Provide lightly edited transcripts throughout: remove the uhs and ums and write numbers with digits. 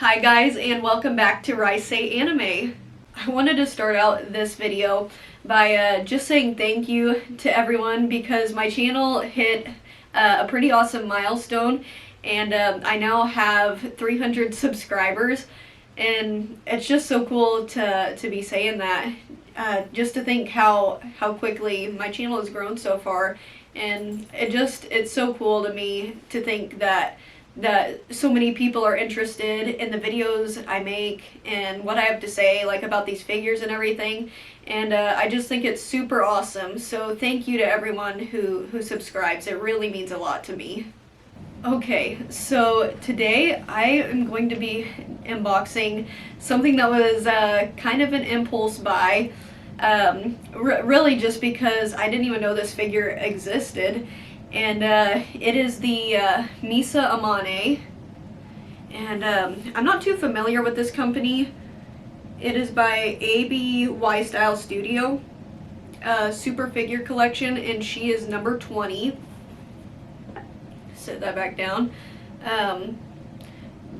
Hi guys, and welcome back to Rice Say Anime. I wanted to start out this video by just saying thank you to everyone because my channel hit a pretty awesome milestone, and I now have 300 subscribers, and it's just so cool to be saying that. Just to think how quickly my channel has grown so far, and it's so cool to me to think that so many people are interested in the videos I make and what I have to say, like about these figures and everything, and I just think it's super awesome. So thank you to everyone who subscribes. It really means a lot to me. Okay, so today I am going to be unboxing something that was kind of an impulse buy, really just because I didn't even know this figure existed. And it is the Misa Amane, and I'm not too familiar with this company. It is by ABY Style Studio, Super Figure Collection, and she is number 20. Set that back down.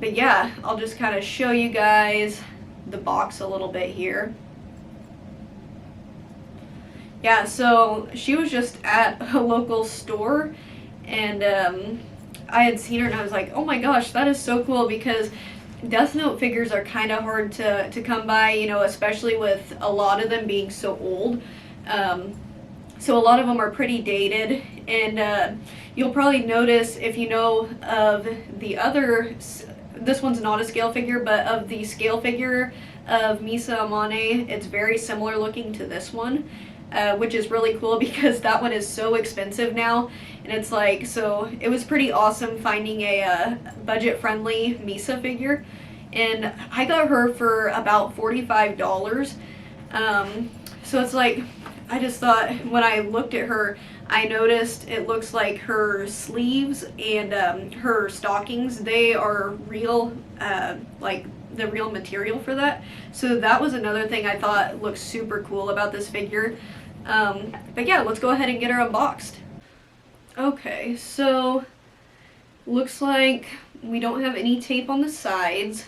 But yeah, I'll just kind of show you guys the box a little bit here. Yeah, so she was just at a local store, and I had seen her and I was like, oh my gosh, that is so cool, because Death Note figures are kind of hard to come by, you know, especially with a lot of them being so old. So a lot of them are pretty dated, and you'll probably notice if you know of the other, this one's not a scale figure, but of the scale figure of Misa Amane, it's very similar looking to this one. Which is really cool because that one is so expensive now, and it's like, so it was pretty awesome finding a budget-friendly Misa figure, and I got her for about $45. So it's like, I just thought, when I looked at her, I noticed it looks like her sleeves and her stockings, they are real, like the real material for that. So that was another thing I thought looked super cool about this figure. But yeah, let's go ahead and get her unboxed. Okay, so looks like we don't have any tape on the sides.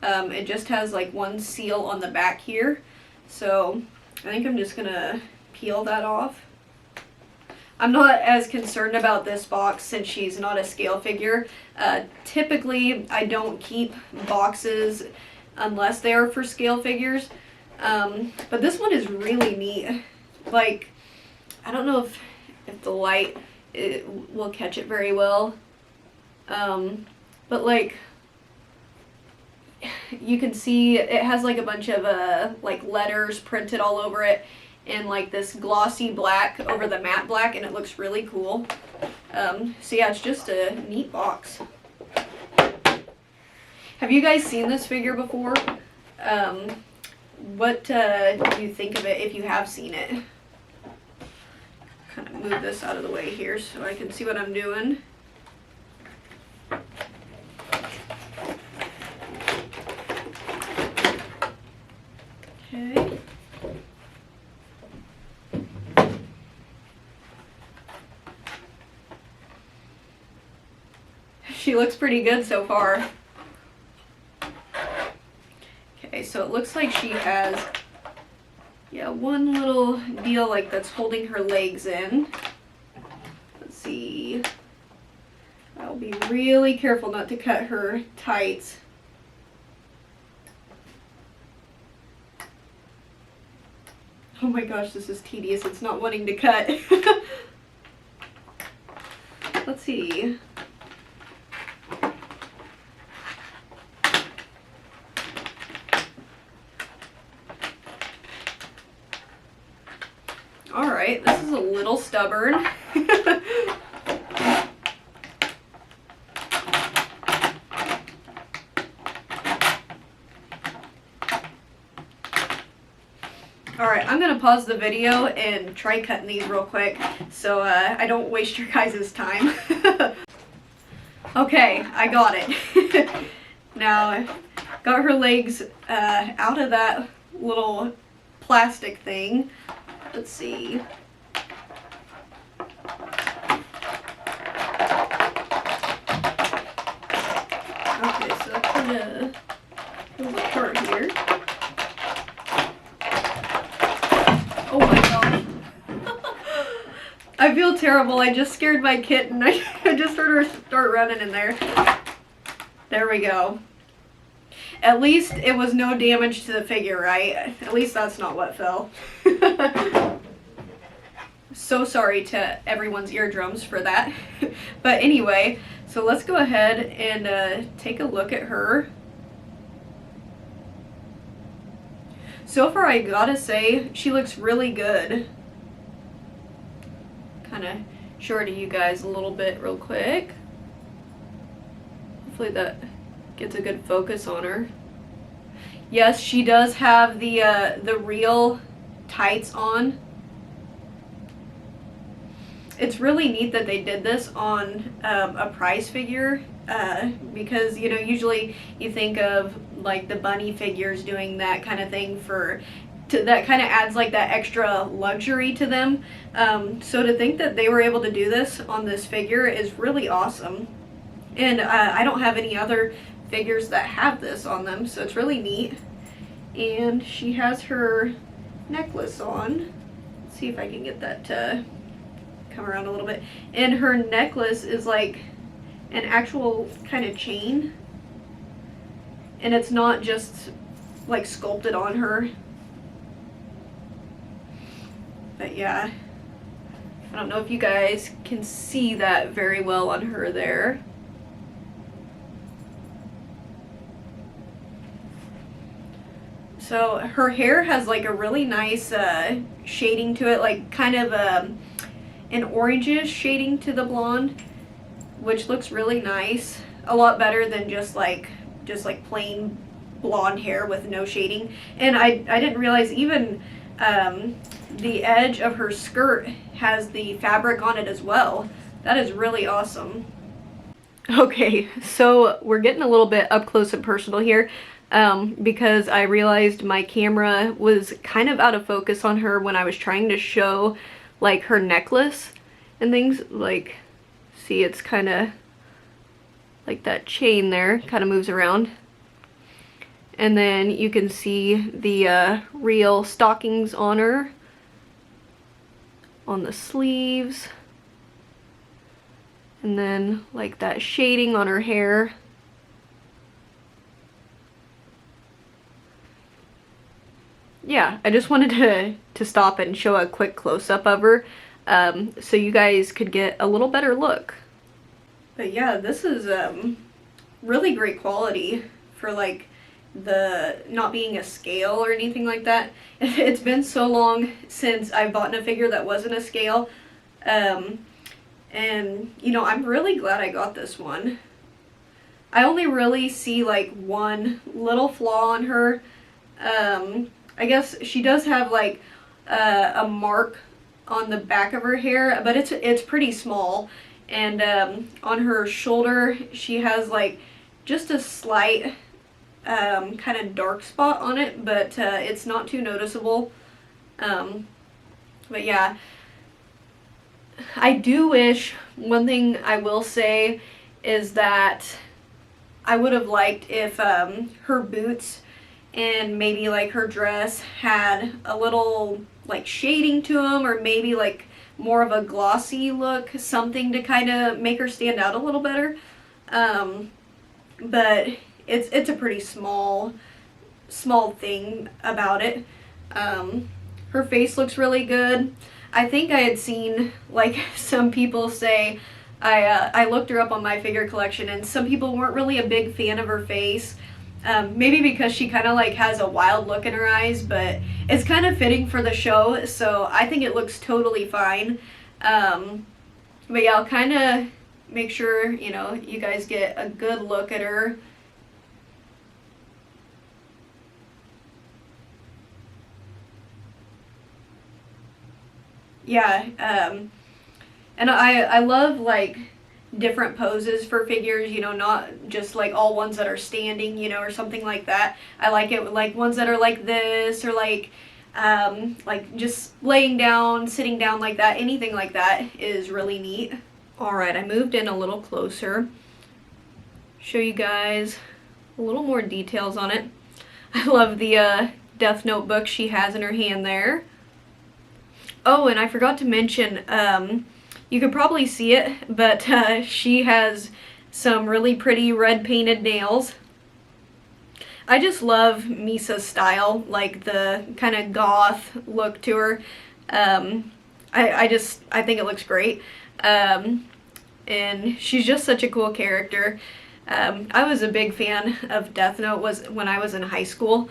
It just has like one seal on the back here. So I think I'm just gonna peel that off. I'm not as concerned about this box since she's not a scale figure. Typically, I don't keep boxes unless they are for scale figures. But this one is really neat. Like, I don't know if the light will catch it very well. But like, you can see it has like a bunch of like letters printed all over it, and like this glossy black over the matte black, and it looks really cool. So yeah, it's just a neat box. Have you guys seen this figure before? What do you think of it if you have seen it? Kind of move this out of the way here so I can see what I'm doing. Okay. She looks pretty good so far. Okay, so it looks like she has, yeah, one little deal like that's holding her legs in. Let's see. I'll be really careful not to cut her tights. Oh my gosh, this is tedious. It's not wanting to cut. Let's see. Alright, this is a little stubborn. Alright, I'm gonna pause the video and try cutting these real quick so I don't waste your guys' time. Okay, I got it. Now, got her legs out of that little plastic thing. Let's see. Okay, so I kind of I feel terrible. I just scared my kitten. I just heard her start running in there. There we go. At least it was no damage to the figure, right? At least that's not what fell. So sorry to everyone's eardrums for that. But anyway, so let's go ahead and take a look at her. So far, I gotta say, she looks really good. Kind of show her to you guys a little bit real quick. Hopefully that gets a good focus on her. Yes, she does have the real tights on. It's really neat that they did this on a prize figure because, you know, usually you think of like the bunny figures doing that kind of thing that kind of adds like that extra luxury to them. So to think that they were able to do this on this figure is really awesome. And I don't have any other figures that have this on them, so it's really neat. And she has her necklace on. Let's see if I can get that to come around a little bit. And her necklace is like an actual kind of chain, and it's not just like sculpted on her. But yeah, I don't know if you guys can see that very well on her there. So her hair has like a really nice shading to it, like kind of an orangish shading to the blonde, which looks really nice. A lot better than just like plain blonde hair with no shading. And I didn't realize even the edge of her skirt has the fabric on it as well. That is really awesome. Okay, so we're getting a little bit up close and personal here. Because I realized my camera was kind of out of focus on her when I was trying to show like her necklace and things. Like, see, it's kind of like that chain there kind of moves around, and then you can see the real stockings on her on the sleeves, and then like that shading on her hair. Yeah, I just wanted to stop and show a quick close-up of her so you guys could get a little better look. But yeah, this is really great quality for like the not being a scale or anything like that. It's been so long since I've bought a figure that wasn't a scale, and you know, I'm really glad I got this one. I only really see like one little flaw on her. I guess she does have like a mark on the back of her hair, but it's pretty small. And on her shoulder, she has like just a slight kind of dark spot on it, but it's not too noticeable. But yeah, I do wish, one thing I will say is that I would have liked if her boots and maybe like her dress had a little like shading to them, or maybe like more of a glossy look, something to kind of make her stand out a little better. But it's a pretty small thing about it. Her face looks really good. I think I had seen like some people say, I looked her up on my figure collection, and some people weren't really a big fan of her face. Maybe because she kind of like has a wild look in her eyes, but it's kind of fitting for the show, so I think it looks totally fine. But yeah, I'll kind of make sure, you know, you guys get a good look at her. Yeah, and I love like different poses for figures, you know, not just like all ones that are standing, you know, or something like that. I like it like ones that are like this, or like just laying down, sitting down like that. Anything like that is really neat. Alright, I moved in a little closer. Show you guys a little more details on it. I love the Death Note book she has in her hand there. Oh, and I forgot to mention, You could probably see it, but she has some really pretty red painted nails. I just love Misa's style, like the kind of goth look to her. I think it looks great. And she's just such a cool character. I was a big fan of Death Note when I was in high school,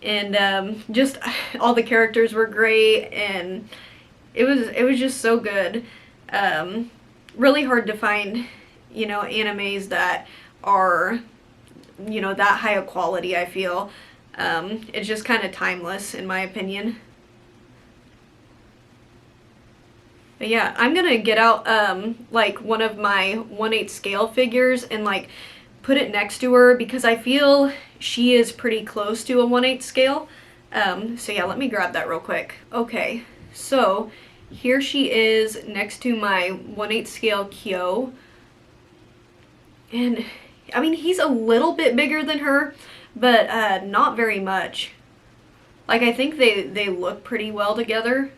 and just all the characters were great, and it was just so good. Really hard to find, animes that are, that high of quality, I feel. It's just kind of timeless, in my opinion. But yeah, I'm gonna get out, like, one of my 1/8 scale figures and, like, put it next to her, because I feel she is pretty close to a 1/8 scale. So yeah, let me grab that real quick. Okay, so here she is next to my 1/8 scale Kyo. And I mean, he's a little bit bigger than her, but not very much. Like, I think they look pretty well together.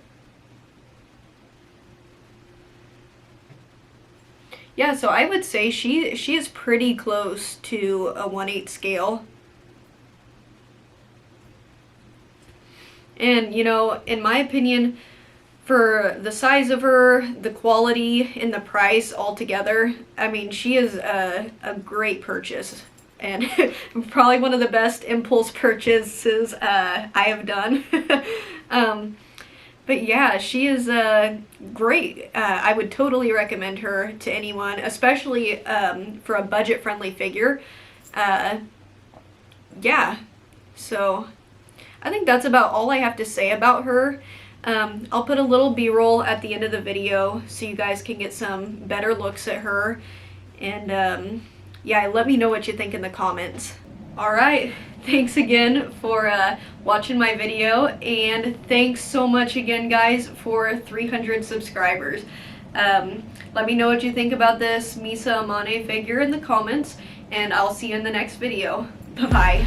Yeah, so I would say she is pretty close to a 1/8 scale. And, in my opinion, for the size of her, the quality, and the price altogether, I mean, she is a great purchase. And probably one of the best impulse purchases I have done. But yeah, she is great. I would totally recommend her to anyone, especially for a budget-friendly figure. Yeah, so I think that's about all I have to say about her. I'll put a little B-roll at the end of the video so you guys can get some better looks at her. And yeah, let me know what you think in the comments. Alright, thanks again for watching my video, and thanks so much again, guys, for 300 subscribers. Let me know what you think about this Misa Amane figure in the comments, and I'll see you in the next video. Bye-bye.